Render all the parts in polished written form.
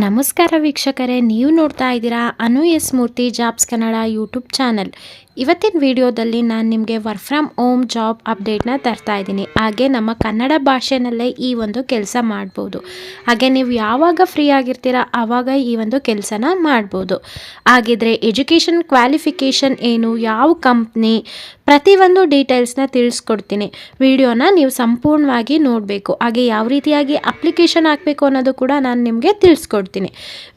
ನಮಸ್ಕಾರ ವೀಕ್ಷಕರೇ, ನೀವು ನೋಡ್ತಾ ಇದ್ದೀರಾ ಅನು ಎಸ್ ಮೂರ್ತಿ ಜಾಬ್ಸ್ ಕನ್ನಡ ಯೂಟ್ಯೂಬ್ ಚಾನಲ್. ಇವತ್ತಿನ ವಿಡಿಯೋದಲ್ಲಿ ನಾನು ನಿಮಗೆ ವರ್ಕ್ ಫ್ರಮ್ ಹೋಮ್ ಜಾಬ್ ಅಪ್ಡೇಟ್ನ ತರ್ತಾ ಇದ್ದೀನಿ. ಹಾಗೆ ನಮ್ಮ ಕನ್ನಡ ಭಾಷೆನಲ್ಲೇ ಈ ಒಂದು ಕೆಲಸ ಮಾಡ್ಬೋದು. ಹಾಗೆ ನೀವು ಯಾವಾಗ ಫ್ರೀ ಆಗಿರ್ತೀರಾ ಆವಾಗ ಈ ಒಂದು ಕೆಲಸನ ಮಾಡ್ಬೋದು. ಹಾಗಿದ್ರೆ ಎಜುಕೇಷನ್ ಕ್ವಾಲಿಫಿಕೇಷನ್ ಏನು, ಯಾವ ಕಂಪ್ನಿ, ಪ್ರತಿಯೊಂದು ಡೀಟೇಲ್ಸ್ನ ತಿಳಿಸ್ಕೊಡ್ತೀನಿ. ವಿಡಿಯೋನ ನೀವು ಸಂಪೂರ್ಣವಾಗಿ ನೋಡಬೇಕು. ಹಾಗೆ ಯಾವ ರೀತಿಯಾಗಿ ಅಪ್ಲಿಕೇಶನ್ ಹಾಕಬೇಕು ಅನ್ನೋದು ಕೂಡ ನಾನು ನಿಮಗೆ ತಿಳಿಸ್ಕೊಡ್ತೀನಿ.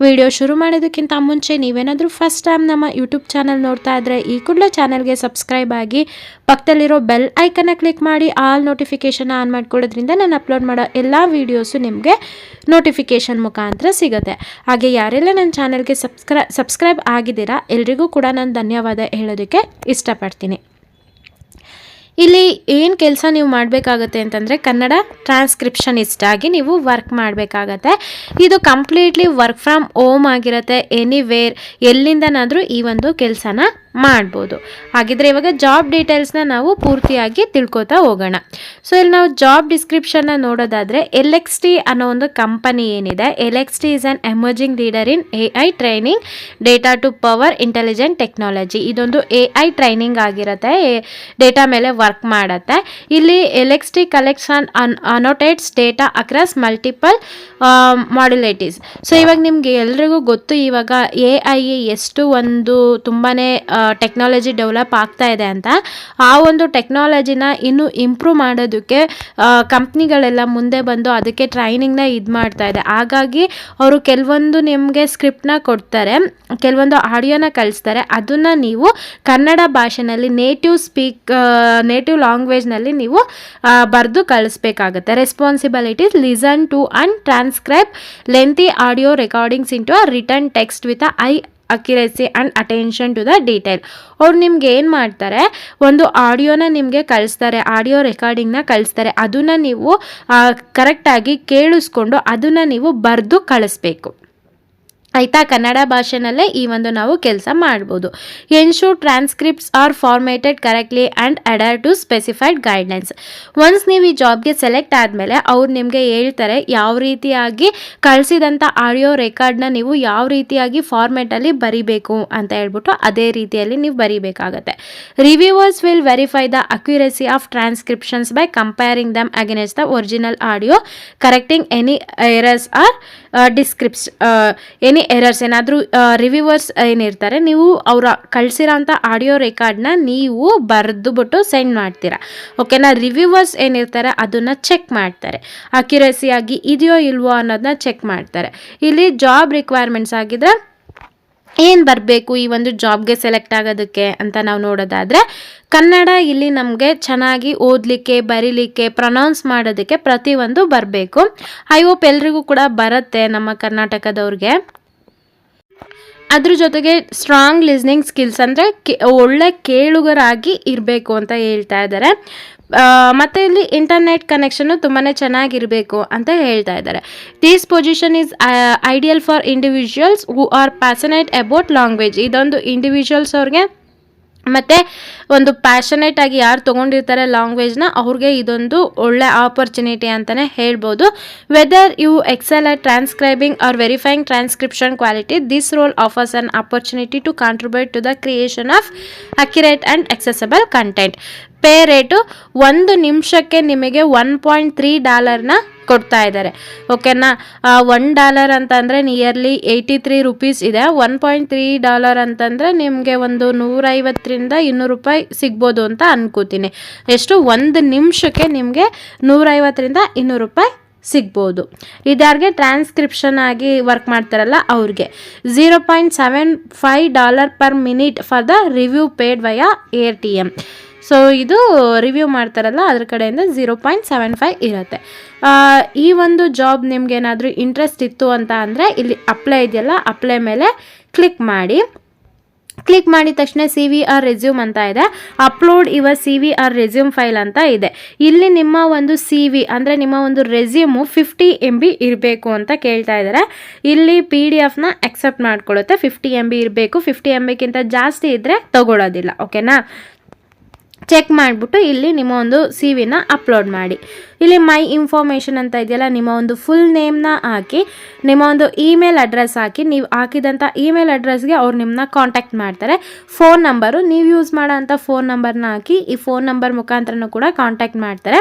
ವಿಡಿಯೋ ಶುರು ಮಾಡೋದಕ್ಕಿಂತ ಮುಂಚೆ ನೀವೇನಾದರೂ ಫಸ್ಟ್ ಟೈಮ್ ನಮ್ಮ ಯೂಟ್ಯೂಬ್ ಚಾನಲ್ ನೋಡ್ತಾ ಇದ್ದರೆ ಈ ಕೂಡಲೇ ಚಾನಲ್ಗೆ ಸಬ್ಸ್ಕ್ರೈಬ್ ಆಗಿ ಪಕ್ಕದಲ್ಲಿರೋ ಬೆಲ್ ಐಕನ್ನ ಕ್ಲಿಕ್ ಮಾಡಿ ಆಲ್ ನೋಟಿಫಿಕೇಷನ್ ಆನ್ ಮಾಡ್ಕೊಳ್ಳೋದ್ರಿಂದ ನಾನು ಅಪ್ಲೋಡ್ ಮಾಡೋ ಎಲ್ಲ ವೀಡಿಯೋಸು ನಿಮಗೆ ನೋಟಿಫಿಕೇಷನ್ ಮುಖಾಂತರ ಸಿಗುತ್ತೆ. ಹಾಗೆ ಯಾರೆಲ್ಲ ನನ್ನ ಚಾನಲ್ಗೆ ಸಬ್ಸ್ಕ್ರೈಬ್ ಆಗಿದ್ದೀರಾ ಎಲ್ರಿಗೂ ಕೂಡ ನಾನು ಧನ್ಯವಾದ ಹೇಳೋದಕ್ಕೆ ಇಷ್ಟಪಡ್ತೀನಿ. ಇಲ್ಲಿ ಏನು ಕೆಲಸ ನೀವು ಮಾಡಬೇಕಾಗತ್ತೆ ಅಂತಂದರೆ ಕನ್ನಡ ಟ್ರಾನ್ಸ್ಕ್ರಿಪ್ಷನಿಸ್ಟ್ ಆಗಿ ನೀವು ವರ್ಕ್ ಮಾಡಬೇಕಾಗತ್ತೆ. ಇದು ಕಂಪ್ಲೀಟ್ಲಿ ವರ್ಕ್ ಫ್ರಮ್ ಹೋಮ್ ಆಗಿರುತ್ತೆ. ಎನಿವೇರ್ ಎಲ್ಲಿಂದನಾದರೂ ಈ ಒಂದು ಕೆಲಸನ ಮಾಡ್ಬೋದು. ಹಾಗಿದ್ರೆ ಇವಾಗ ಜಾಬ್ ಡೀಟೇಲ್ಸ್ನ ನಾವು ಪೂರ್ತಿಯಾಗಿ ತಿಳ್ಕೊತಾ ಹೋಗೋಣ. ಸೊ ಇಲ್ಲಿ ನಾವು ಜಾಬ್ ಡಿಸ್ಕ್ರಿಪ್ಷನ್ನ ನೋಡೋದಾದರೆ LXT ಅನ್ನೋ ಒಂದು ಕಂಪನಿ ಏನಿದೆ, LXT is an emerging leader in AI training data to power intelligent technology. ಇದೊಂದು AI ಟ್ರೈನಿಂಗ್ ಆಗಿರುತ್ತೆ, ಡೇಟಾ ಮೇಲೆ ವರ್ಕ್ ಮಾಡುತ್ತೆ. ಇಲ್ಲಿ LXT collects and annotates data across multiple modalities. So ಇವಾಗ ನಿಮಗೆ ಎಲ್ರಿಗೂ ಗೊತ್ತು, ಇವಾಗ AI ಎಷ್ಟು ಒಂದು ತುಂಬಾ ಟೆಕ್ನಾಲಜಿ ಡೆವಲಪ್ ಆಗ್ತಾ ಇದೆ ಅಂತ. ಆ ಒಂದು ಟೆಕ್ನಾಲಜಿನ ಇನ್ನೂ ಇಂಪ್ರೂವ್ ಮಾಡೋದಕ್ಕೆ ಕಂಪ್ನಿಗಳೆಲ್ಲ ಮುಂದೆ ಬಂದು ಅದಕ್ಕೆ ಟ್ರೈನಿಂಗ್ನ ಇದು ಮಾಡ್ತಾ ಇದೆ. ಹಾಗಾಗಿ ಅವರು ಕೆಲವೊಂದು ನಿಮಗೆ ಸ್ಕ್ರಿಪ್ಟ್ನ ಕೊಡ್ತಾರೆ, ಕೆಲವೊಂದು ಆಡಿಯೋನ ಕಳಿಸ್ತಾರೆ. ಅದನ್ನು ನೀವು ಕನ್ನಡ ಭಾಷೆನಲ್ಲಿ ನೇಟಿವ್ ಲ್ಯಾಂಗ್ವೇಜ್ನಲ್ಲಿ ನೀವು ಬರೆದು ಕಳಿಸ್ಬೇಕಾಗುತ್ತೆ. Responsibilities listen to and transcribe lengthy audio recordings into a written text with high accuracy and attention to the detail. ಅವ್ರು ನಿಮ್ಗೆ ಏನು ಮಾಡ್ತಾರೆ, ಒಂದು ಆಡಿಯೋನ ನಿಮಗೆ ಕಳಿಸ್ತಾರೆ, ಆಡಿಯೋ ರೆಕಾರ್ಡಿಂಗ್ನ ಕಳಿಸ್ತಾರೆ. ಅದನ್ನು ನೀವು ಕರೆಕ್ಟಾಗಿ ಕೇಳಿಸ್ಕೊಂಡು ಅದನ್ನು ನೀವು ಬರೆದು ಕಳಿಸ್ಬೇಕು. ಆಯಿತಾ? ಕನ್ನಡ ಭಾಷೆನಲ್ಲೇ ಈ ಒಂದು ನಾವು ಕೆಲಸ ಮಾಡ್ಬೋದು. Ensure transcripts are formatted correctly and adhere to specified guidelines. Once ನೀವು ಈ ಜಾಬ್ಗೆ ಸೆಲೆಕ್ಟ್ ಆದಮೇಲೆ ಅವ್ರು ನಿಮಗೆ ಹೇಳ್ತಾರೆ ಯಾವ ರೀತಿಯಾಗಿ ಕಳಿಸಿದಂಥ ಆಡಿಯೋ ರೆಕಾರ್ಡ್ನ ನೀವು ಯಾವ ರೀತಿಯಾಗಿ ಫಾರ್ಮೇಟಲ್ಲಿ ಬರಿಬೇಕು ಅಂತ ಹೇಳ್ಬಿಟ್ಟು ಅದೇ ರೀತಿಯಲ್ಲಿ ನೀವು ಬರಿಬೇಕಾಗತ್ತೆ. Reviewers will verify the accuracy of transcriptions by comparing them against the original audio, correcting any errors or any errors. ಏನಾದರೂ ರಿವ್ಯೂವರ್ಸ್ ಏನಿರ್ತಾರೆ, ನೀವು ಅವರ ಕಳಿಸಿರೋಂಥ ಆಡಿಯೋ ರೆಕಾರ್ಡ್ನ ನೀವು ಬರೆದುಬಿಟ್ಟು ಸೆಂಡ್ ಮಾಡ್ತೀರಾ. ಓಕೆನಾ? ರಿವ್ಯೂವರ್ಸ್ ಏನಿರ್ತಾರೆ ಅದನ್ನು ಚೆಕ್ ಮಾಡ್ತಾರೆ, ಅಕ್ಯುರೇಸಿಯಾಗಿ ಇದೆಯೋ ಇಲ್ವೋ ಅನ್ನೋದನ್ನ ಚೆಕ್ ಮಾಡ್ತಾರೆ. ಇಲ್ಲಿ ಜಾಬ್ ರಿಕ್ವೈರ್ಮೆಂಟ್ಸ್ ಆಗಿದ್ರೆ ಏನು ಬರಬೇಕು ಈ ಒಂದು ಜಾಬ್ಗೆ ಸೆಲೆಕ್ಟ್ ಆಗೋದಕ್ಕೆ ಅಂತ ನಾವು ನೋಡೋದಾದರೆ, ಕನ್ನಡ ಇಲ್ಲಿ ನಮಗೆ ಚೆನ್ನಾಗಿ ಓದಲಿಕ್ಕೆ, ಬರೀಲಿಕ್ಕೆ, ಪ್ರೊನೌನ್ಸ್ ಮಾಡೋದಕ್ಕೆ ಪ್ರತಿಯೊಂದು ಬರಬೇಕು. ಐ ಹೋಪ್ ಎಲ್ರಿಗೂ ಕೂಡ ಬರುತ್ತೆ ನಮ್ಮ ಕರ್ನಾಟಕದವ್ರಿಗೆ. ಅದ್ರ ಜೊತೆಗೆ ಸ್ಟ್ರಾಂಗ್ ಲಿಸ್ನಿಂಗ್ ಸ್ಕಿಲ್ಸ್ ಅಂದರೆ ಒಳ್ಳೆ ಕೇಳುಗರಾಗಿ ಇರಬೇಕು ಅಂತ ಹೇಳ್ತಾ ಇದ್ದಾರೆ. ಮತ್ತು ಇಲ್ಲಿ ಇಂಟರ್ನೆಟ್ ಕನೆಕ್ಷನ್ನು ತುಂಬಾ ಚೆನ್ನಾಗಿರಬೇಕು ಅಂತ ಹೇಳ್ತಾ ಇದ್ದಾರೆ. This position is ideal for individuals who are passionate about language. ಇದೊಂದು ಇಂಡಿವಿಜುವಲ್ಸ್ ಅವ್ರಿಗೆ ಮತ್ತು ಒಂದು ಪ್ಯಾಷನೇಟ್ ಆಗಿ ಯಾರು ತೊಗೊಂಡಿರ್ತಾರೆ ಲ್ಯಾಂಗ್ವೇಜ್ನ, ಅವ್ರಿಗೆ ಇದೊಂದು ಒಳ್ಳೆ ಆಪರ್ಚುನಿಟಿ ಅಂತಲೇ ಹೇಳ್ಬೋದು. Whether you excel at transcribing or verifying transcription quality, this role offers an opportunity to contribute to the creation of accurate and accessible content. Pay rate 1 ನಿಮಿಷಕ್ಕೆ ನಿಮಗೆ $1.3 ಕೊಡ್ತಾ ಇದ್ದಾರೆ. ಓಕೆನಾ? $1 ಅಂತಂದರೆ ನಿಯರ್ಲಿ 83 ರೂಪೀಸ್ ಇದೆ. $1.3 ಅಂತಂದರೆ ನಿಮಗೆ ಒಂದು 150ರಿಂದ 200 ರೂಪಾಯಿ ಸಿಗ್ಬೋದು ಅಂತ ಅನ್ಕೋತೀನಿ. ಎಷ್ಟು? 1 ನಿಮಿಷಕ್ಕೆ ನಿಮಗೆ 150ರಿಂದ 200 ರೂಪಾಯಿ ಸಿಗ್ಬೋದು. ಇದಾರಿಗೆ ಟ್ರಾನ್ಸ್ಕ್ರಿಪ್ಷನ್ ಆಗಿ ವರ್ಕ್ ಮಾಡ್ತಾರಲ್ಲ ಅವ್ರಿಗೆ. $0.75 per minute for the review paid via AirTM. So ಇದು ರಿವ್ಯೂ ಮಾಡ್ತಾರಲ್ಲ ಅದ್ರ ಕಡೆಯಿಂದ 0.75 ಇರುತ್ತೆ. ಈ ಒಂದು ಜಾಬ್ ನಿಮ್ಗೇನಾದರೂ ಇಂಟ್ರೆಸ್ಟ್ ಇತ್ತು ಅಂತ ಅಂದರೆ ಇಲ್ಲಿ ಅಪ್ಲೈ ಇದೆಯಲ್ಲ, ಅಪ್ಲೈ ಮೇಲೆ ಕ್ಲಿಕ್ ಮಾಡಿ. ಕ್ಲಿಕ್ ಮಾಡಿದ ತಕ್ಷಣ CV ಆರ್ ರೆಸ್ಯೂಮ್ ಅಂತ ಇದೆ. Upload your CV or resume file ಅಂತ ಇದೆ. ಇಲ್ಲಿ ನಿಮ್ಮ ಒಂದು CV ಅಂದರೆ ನಿಮ್ಮ ಒಂದು ರೆಸ್ಯೂಮು 50 MB ಇರಬೇಕು ಅಂತ ಕೇಳ್ತಾ ಇದ್ದಾರೆ. ಇಲ್ಲಿ PDF ಅಕ್ಸೆಪ್ಟ್ ಮಾಡ್ಕೊಳ್ಳುತ್ತೆ. 50 MB ಇರಬೇಕು. 50 MBಗಿಂತ ಜಾಸ್ತಿ ಇದ್ದರೆ ತಗೊಳ್ಳೋದಿಲ್ಲ. ಓಕೆನಾ? ಚೆಕ್ ಮಾಡಿಬಿಟ್ಟು ಇಲ್ಲಿ ನಿಮ್ಮ ಒಂದು ಸಿ ವಿನ ಅಪ್ಲೋಡ್ ಮಾಡಿ. ಇಲ್ಲಿ ಮೈ ಇನ್ಫಾರ್ಮೇಷನ್ ಅಂತ ಇದೆಯಲ್ಲ, ನಿಮ್ಮ ಒಂದು ಫುಲ್ ನೇಮ್ನ ಹಾಕಿ, ನಿಮ್ಮ ಒಂದು ಇಮೇಲ್ ಅಡ್ರೆಸ್ ಹಾಕಿ, ನೀವು ಹಾಕಿದಂಥ ಇಮೇಲ್ ಅಡ್ರೆಸ್ಗೆ ಅವ್ರು ನಿಮ್ಮನ್ನ ಕಾಂಟ್ಯಾಕ್ಟ್ ಮಾಡ್ತಾರೆ. ಫೋನ್ ನಂಬರು, ನೀವು ಯೂಸ್ ಮಾಡೋ ಅಂಥ ಫೋನ್ ನಂಬರ್ನ ಹಾಕಿ, ಈ ಫೋನ್ ನಂಬರ್ ಮುಖಾಂತರನೂ ಕೂಡ ಕಾಂಟ್ಯಾಕ್ಟ್ ಮಾಡ್ತಾರೆ.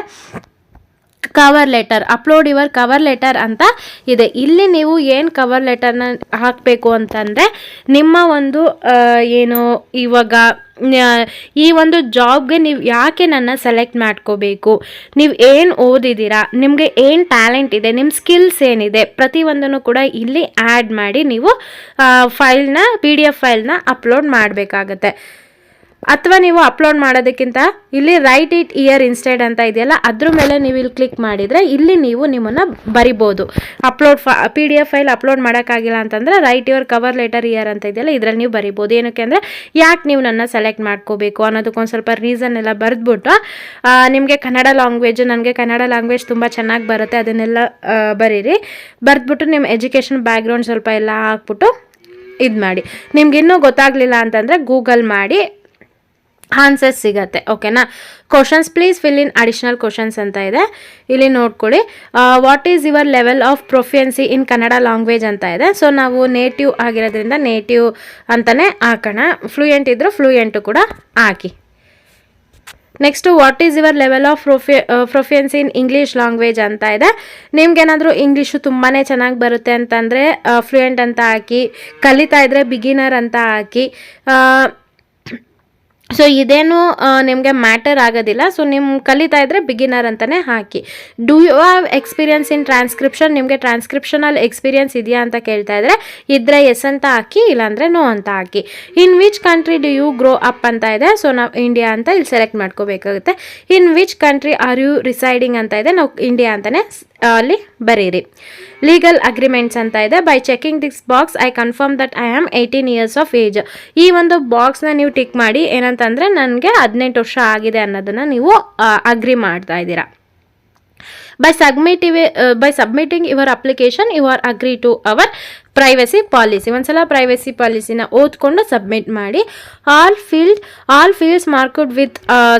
Cover letter, upload your cover letter ಅಂತ ಇದೆ. ಇಲ್ಲಿ ನೀವು ಏನು ಕವರ್ ಲೆಟರ್ನ ಹಾಕಬೇಕು ಅಂತಂದರೆ, ನಿಮ್ಮ ಒಂದು ಏನು ಇವಾಗ ಈ ಒಂದು ಜಾಬ್ಗೆ ನೀವು ಯಾಕೆ ನನ್ನ ಸೆಲೆಕ್ಟ್ ಮಾಡ್ಕೋಬೇಕು, ನೀವು ಏನು ಓದಿದ್ದೀರಾ, ನಿಮಗೆ ಏನು ಟ್ಯಾಲೆಂಟ್ ಇದೆ, ನಿಮ್ಮ ಸ್ಕಿಲ್ಸ್ ಏನಿದೆ, ಪ್ರತಿಯೊಂದನ್ನು ಕೂಡ ಇಲ್ಲಿ ಆ್ಯಡ್ ಮಾಡಿ ನೀವು ಫೈಲ್ನ PDF ಫೈಲ್ನ ಅಪ್ಲೋಡ್ ಮಾಡಬೇಕಾಗತ್ತೆ. ಅಥವಾ ನೀವು ಅಪ್ಲೋಡ್ ಮಾಡೋದಕ್ಕಿಂತ ಇಲ್ಲಿ ರೈಟ್ ಇಟ್ ಇಯರ್ ಇನ್ಸ್ಟೆಡ್ ಅಂತ ಇದೆಯಲ್ಲ, ಅದ್ರ ಮೇಲೆ ನೀವು ಇಲ್ಲಿ ಕ್ಲಿಕ್ ಮಾಡಿದರೆ ಇಲ್ಲಿ ನೀವು ನಿಮ್ಮನ್ನು ಬರಿಬೋದು. ಅಪ್ಲೋಡ್ PDF ಫೈಲ್ ಅಪ್ಲೋಡ್ ಮಾಡೋಕ್ಕಾಗಿಲ್ಲ ಅಂತಂದರೆ write your cover letter year ಅಂತ ಇದೆಯಲ್ಲ, ಇದರಲ್ಲಿ ನೀವು ಬರಿಬೋದು. ಏನಕ್ಕೆ ಅಂದರೆ ಯಾಕೆ ನೀವು ನನ್ನ ಸೆಲೆಕ್ಟ್ ಮಾಡ್ಕೋಬೇಕು ಅನ್ನೋದಕ್ಕೊಂದು ಸ್ವಲ್ಪ ರೀಸನ್ ಎಲ್ಲ ಬರೆದ್ಬಿಟ್ಟು, ನಿಮಗೆ ಕನ್ನಡ ಲ್ಯಾಂಗ್ವೇಜ್, ನನಗೆ ಕನ್ನಡ ಲ್ಯಾಂಗ್ವೇಜ್ ತುಂಬ ಚೆನ್ನಾಗಿ ಬರುತ್ತೆ, ಅದನ್ನೆಲ್ಲ ಬರೀರಿ. ಬರೆದ್ಬಿಟ್ಟು ನಿಮ್ಮ ಎಜುಕೇಷನ್ ಬ್ಯಾಕ್ಗ್ರೌಂಡ್ ಸ್ವಲ್ಪ ಎಲ್ಲ ಹಾಕ್ಬಿಟ್ಟು ಇದು ಮಾಡಿ. ನಿಮ್ಗೆ ಇನ್ನೂ ಗೊತ್ತಾಗಲಿಲ್ಲ ಅಂತಂದರೆ ಗೂಗಲ್ ಮಾಡಿ ಆನ್ಸರ್ಸ್ ಸಿಗತ್ತೆ. ಓಕೆನಾ. Questions please fill in additional questions ಅಂತ ಇದೆ, ಇಲ್ಲಿ ನೋಡ್ಕೊಳ್ಳಿ. What is your level of proficiency in Kannada language ಅಂತ ಇದೆ. ಸೊ ನಾವು ನೇಟಿವ್ ಆಗಿರೋದ್ರಿಂದ ನೇಟಿವ್ ಅಂತಲೇ ಹಾಕೋಣ. ಫ್ಲೂಯೆಂಟ್ ಇದ್ದರೂ ಫ್ಲೂಯೆಂಟು ಕೂಡ ಹಾಕಿ. Next what is your level of proficiency in English language ಅಂತ ಇದೆ. ನಿಮ್ಗೇನಾದರೂ ಇಂಗ್ಲೀಷು ತುಂಬಾ ಚೆನ್ನಾಗಿ ಬರುತ್ತೆ ಅಂತಂದರೆ ಫ್ಲೂಯೆಂಟ್ ಅಂತ ಹಾಕಿ, ಕಲಿತಾ ಇದ್ದರೆ ಬಿಗಿನರ್ ಅಂತ ಹಾಕಿ. ಸೊ ಇದೇನು ನಿಮಗೆ ಮ್ಯಾಟರ್ ಆಗೋದಿಲ್ಲ. ಸೊ ನಿಮ್ಮ ಕಲಿತಾ ಇದ್ದರೆ ಬಿಗಿನರ್ ಅಂತಲೇ ಹಾಕಿ. Do you have experience in transcription, ನಿಮಗೆ ಟ್ರಾನ್ಸ್ಕ್ರಿಪ್ಷನಲ್ಲಿ ಎಕ್ಸ್ಪೀರಿಯನ್ಸ್ ಇದೆಯಾ ಅಂತ ಕೇಳ್ತಾ ಇದ್ದರೆ ಇದ್ದರೆ ಎಸ್ ಅಂತ ಹಾಕಿ, ಇಲ್ಲಾಂದರೆ ನೋ ಅಂತ ಹಾಕಿ. In which country do you grow up ಅಂತ ಇದೆ. ಸೊ ನಾವು ಇಂಡಿಯಾ ಅಂತ ಇಲ್ಲಿ ಸೆಲೆಕ್ಟ್ ಮಾಡ್ಕೋಬೇಕಾಗುತ್ತೆ. In which country are you residing ಅಂತ ಇದೆ, ನಾವು ಇಂಡಿಯಾ ಅಂತಲೇ ಅಲ್ಲಿ ಬರೀರಿ. ಲೀಗಲ್ ಅಗ್ರಿಮೆಂಟ್ಸ್ ಅಂತ ಇದೆ. By checking this box I confirm that I am 18 years of age. ಈ ಒಂದು ಬಾಕ್ಸ್ನ ನೀವು ಟಿಕ್ ಮಾಡಿ, ಏನಂತಂದರೆ ನನಗೆ 18 ವರ್ಷ ಆಗಿದೆ ಅನ್ನೋದನ್ನು ನೀವು ಅಗ್ರಿ ಮಾಡ್ತಾ ಇದ್ದೀರಾ. By submitting your application you are agree to our privacy policy. ಒಂದ್ಸಲ ಪ್ರೈವಸಿ ಪಾಲಿಸಿನ ಓದ್ಕೊಂಡು ಸಬ್ಮಿಟ್ ಮಾಡಿ. All fields marked with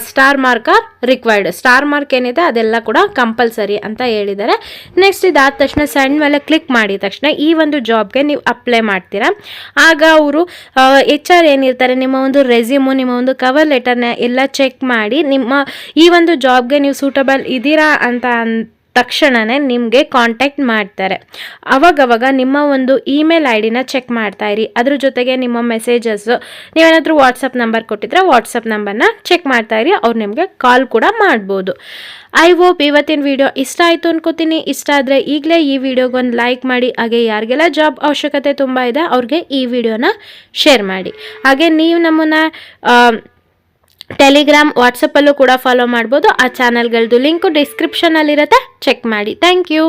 star mark are required. Star mark ಏನಿದೆ ಅದೆಲ್ಲ ಕೂಡ ಕಂಪಲ್ಸರಿ ಅಂತ ಹೇಳಿದ್ದಾರೆ. ನೆಕ್ಸ್ಟ್ ಇದಾದ ತಕ್ಷಣ ಸೆಂಡ್ ಮೇಲೆ ಕ್ಲಿಕ್ ಮಾಡಿದ ತಕ್ಷಣ ಈ ಒಂದು ಜಾಬ್ಗೆ ನೀವು ಅಪ್ಲೈ ಮಾಡ್ತೀರಾ. ಆಗ ಅವರು HR ಏನಿರ್ತಾರೆ, ನಿಮ್ಮ ಒಂದು ರೆಸ್ಯೂಮು, ನಿಮ್ಮ ಒಂದು ಕವರ್ ಲೆಟರ್ನ ಎಲ್ಲ ಚೆಕ್ ಮಾಡಿ, ನಿಮ್ಮ ಈ ಒಂದು ಜಾಬ್ಗೆ ನೀವು ಸೂಟಬಲ್ ಇದ್ದೀರಾ ಅಂತ ತಕ್ಷಣವೇ ನಿಮಗೆ ಕಾಂಟ್ಯಾಕ್ಟ್ ಮಾಡ್ತಾರೆ. ಅವಾಗವಾಗ ನಿಮ್ಮ ಒಂದು ಇಮೇಲ್ ID ನ ಚೆಕ್ ಮಾಡ್ತಾ ಇರಿ. ಅದ್ರ ಜೊತೆಗೆ ನಿಮ್ಮ ಮೆಸೇಜಸ್ಸು, ನೀವೇನಾದರೂ ವಾಟ್ಸಪ್ ನಂಬರ್ ಕೊಟ್ಟಿದ್ರೆ ವಾಟ್ಸಪ್ ನಂಬರ್ನ ಚೆಕ್ ಮಾಡ್ತಾ ಇರಿ. ಅವ್ರು ನಿಮಗೆ ಕಾಲ್ ಕೂಡ ಮಾಡ್ಬೋದು. ಐ ಹೋಪ್ ಇವತ್ತಿನ ವಿಡಿಯೋ ಇಷ್ಟ ಆಯಿತು ಅನ್ಕೋತೀನಿ. ಇಷ್ಟ ಆದರೆ ಈಗಲೇ ಈ ವಿಡಿಯೋಗೊಂದು ಲೈಕ್ ಮಾಡಿ. ಹಾಗೆ ಯಾರಿಗೆಲ್ಲ ಜಾಬ್ ಅವಶ್ಯಕತೆ ತುಂಬ ಇದೆ ಅವ್ರಿಗೆ ಈ ವಿಡಿಯೋನ ಶೇರ್ ಮಾಡಿ. ಹಾಗೆ ನೀವು ನಮ್ಮನ್ನು ಟೆಲಿಗ್ರಾಮ್, ವಾಟ್ಸಪ್ಪಲ್ಲೂ ಕೂಡ ಫಾಲೋ ಮಾಡ್ಬೋದು. ಆ ಚಾನಲ್ಗಳದ್ದು ಲಿಂಕು ಡಿಸ್ಕ್ರಿಪ್ಷನಲ್ಲಿರುತ್ತೆ, ಚೆಕ್ ಮಾಡಿ. Thank you.